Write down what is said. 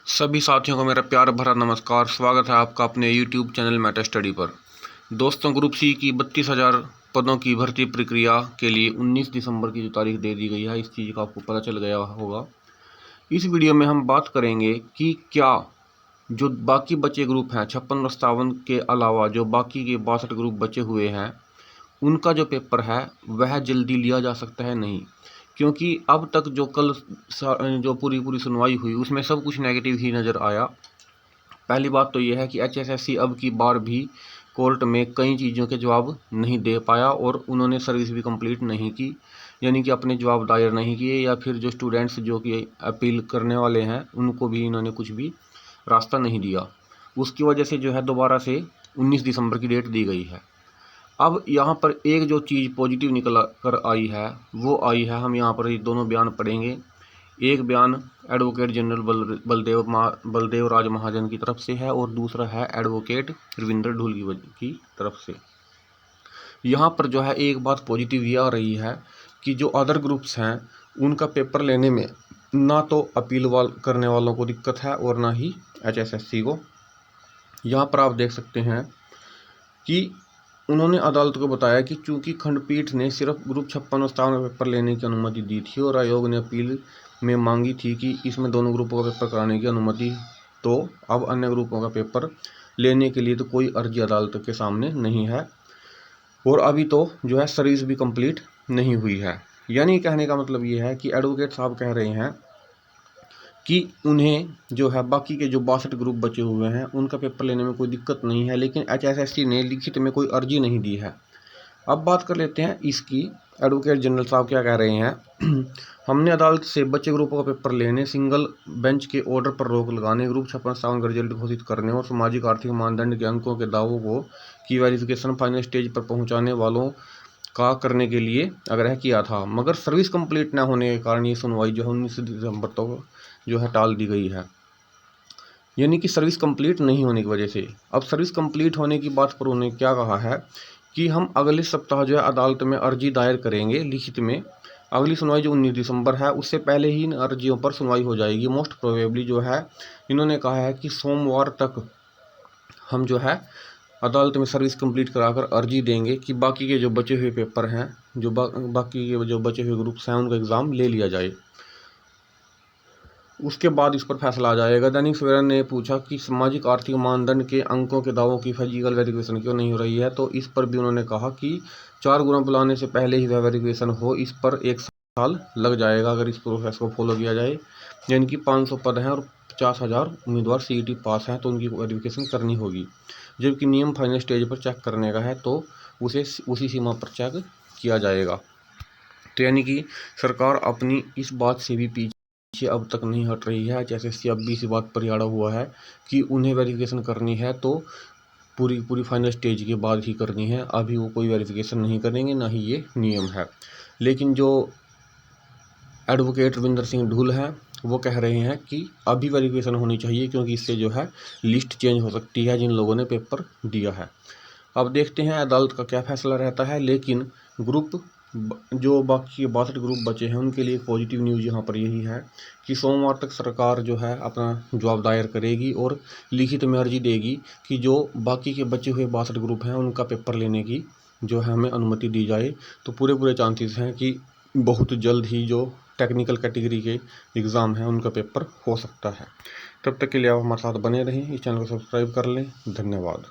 सभी साथियों को मेरा प्यार भरा नमस्कार। स्वागत है आपका अपने YouTube चैनल मैटर स्टडी पर। दोस्तों, ग्रुप सी की 32,000 पदों की भर्ती प्रक्रिया के लिए 19 दिसंबर की जो तारीख दे दी गई है, इस चीज़ का आपको पता चल गया होगा। इस वीडियो में हम बात करेंगे कि क्या जो बाकी बचे ग्रुप हैं 56-57 के अलावा जो बाकी के 62 ग्रुप बचे हुए हैं, उनका जो पेपर है वह जल्दी लिया जा सकता है नहीं। क्योंकि अब तक जो जो पूरी सुनवाई हुई उसमें सब कुछ नेगेटिव ही नज़र आया। पहली बात तो यह है कि HSSC अब की बार भी कोर्ट में कई चीज़ों के जवाब नहीं दे पाया और उन्होंने सर्विस भी कंप्लीट नहीं की, यानी कि अपने जवाब दायर नहीं किए, या फिर जो स्टूडेंट्स जो कि अपील करने वाले हैं उनको भी इन्होंने कुछ भी रास्ता नहीं दिया। उसकी वजह से जो है दोबारा से 19 दिसंबर की डेट दी गई है। अब यहाँ पर एक जो चीज़ पॉजिटिव निकल कर आई है वो आई है, हम यहाँ पर ये दोनों बयान पढ़ेंगे। एक बयान एडवोकेट जनरल बलदेव राज महाजन की तरफ से है और दूसरा है एडवोकेट रविंद्र ढूल की तरफ से। यहाँ पर जो है एक बात पॉजिटिव ये आ रही है कि जो अदर ग्रुप्स हैं उनका पेपर लेने में ना तो अपील करने वालों को दिक्कत है और ना ही HSSC को। यहाँ पर आप देख सकते हैं कि उन्होंने अदालत को बताया कि चूंकि खंडपीठ ने सिर्फ ग्रुप 56 और 57 पेपर लेने की अनुमति दी थी और आयोग ने अपील में मांगी थी कि इसमें दोनों ग्रुपों का पेपर कराने की अनुमति, तो अब अन्य ग्रुपों का पेपर लेने के लिए तो कोई अर्जी अदालत के सामने नहीं है और अभी तो जो है सर्विस भी कंप्लीट नहीं हुई है। यानी कहने का मतलब ये है कि एडवोकेट साहब कह रहे हैं कि उन्हें जो है बाकी के जो 62 ग्रुप बचे हुए हैं उनका पेपर लेने में कोई दिक्कत नहीं है, लेकिन HSSC ने लिखित में कोई अर्जी नहीं दी है। अब बात कर लेते हैं इसकी, एडवोकेट जनरल साहब क्या कह रहे हैं। हमने अदालत से बचे ग्रुपों का पेपर लेने, सिंगल बेंच के ऑर्डर पर रोक लगाने, ग्रुप 56 का रिजल्ट घोषित करने और सामाजिक आर्थिक मानदंड के अंकों के दावों को की वेरिफिकेशन फाइनल स्टेज पर पहुंचाने वालों का करने के लिए आग्रह किया था, मगर सर्विस कंप्लीट न होने के कारण ये सुनवाई जो है 19 दिसंबर तक जो है टाल दी गई है। यानी कि सर्विस कंप्लीट नहीं होने की वजह से। अब सर्विस कंप्लीट होने की बात पर उन्होंने क्या कहा है कि हम अगले सप्ताह जो है अदालत में अर्जी दायर करेंगे लिखित में। अगली सुनवाई जो 19 दिसंबर है उससे पहले ही इन अर्जियों पर सुनवाई हो जाएगी। मोस्ट प्रोबेबली जो है इन्होंने कहा है कि सोमवार तक हम जो है अदालत में सर्विस कंप्लीट कराकर अर्जी देंगे कि बाकी के जो बचे हुए पेपर हैं, जो बाकी के जो बचे हुए ग्रुप्स हैं उनका एग्ज़ाम ले लिया जाए। उसके बाद इस पर फैसला आ जाएगा। दैनिक सवेरा ने पूछा कि सामाजिक आर्थिक मानदंड के अंकों के दावों की फिजिकल वेरिफिकेशन क्यों नहीं हो रही है, तो इस पर भी उन्होंने कहा कि 4 गुना बुलाने से पहले ही वह वेरिफिकेशन हो, इस पर 1 साल लग जाएगा अगर इस प्रोसेस को फॉलो किया जाए। यानी कि 500 पद हैं और 50,000 उम्मीदवार CET पास हैं तो उनकी वेरिफिकेशन करनी होगी, जबकि नियम फाइनल स्टेज पर चेक करने का है तो उसे उसी सीमा पर चेक किया जाएगा। तो यानी कि सरकार अपनी इस बात से भी पीछे अब तक नहीं हट रही है। HSSC अब भी इसी बात पर अड़ा हुआ है कि उन्हें वेरिफिकेशन करनी है तो पूरी फाइनल स्टेज के बाद ही करनी है। अभी वो कोई वेरिफिकेशन नहीं करेंगे, ना ही ये नियम है। लेकिन जो एडवोकेट रविंद्र सिंह ढूल हैं वो कह रहे हैं कि अभी वेरिफिकेशन होनी चाहिए, क्योंकि इससे जो है लिस्ट चेंज हो सकती है जिन लोगों ने पेपर दिया है। अब देखते हैं अदालत का क्या फैसला रहता है। लेकिन ग्रुप जो बाकी 62 ग्रुप बचे हैं उनके लिए पॉजिटिव न्यूज़ यहाँ पर यही है कि सोमवार तक सरकार जो है अपना जवाब दायर करेगी और लिखित में अर्जी देगी कि जो बाकी के बचे हुए 62 ग्रुप हैं उनका पेपर लेने की जो है हमें अनुमति दी जाए। तो पूरे चांसेस हैं कि बहुत जल्द ही जो टेक्निकल कैटेगरी के एग्ज़ाम हैं उनका पेपर हो सकता है। तब तक के लिए आप हमारे साथ बने रहें, इस चैनल को सब्सक्राइब कर लें। धन्यवाद।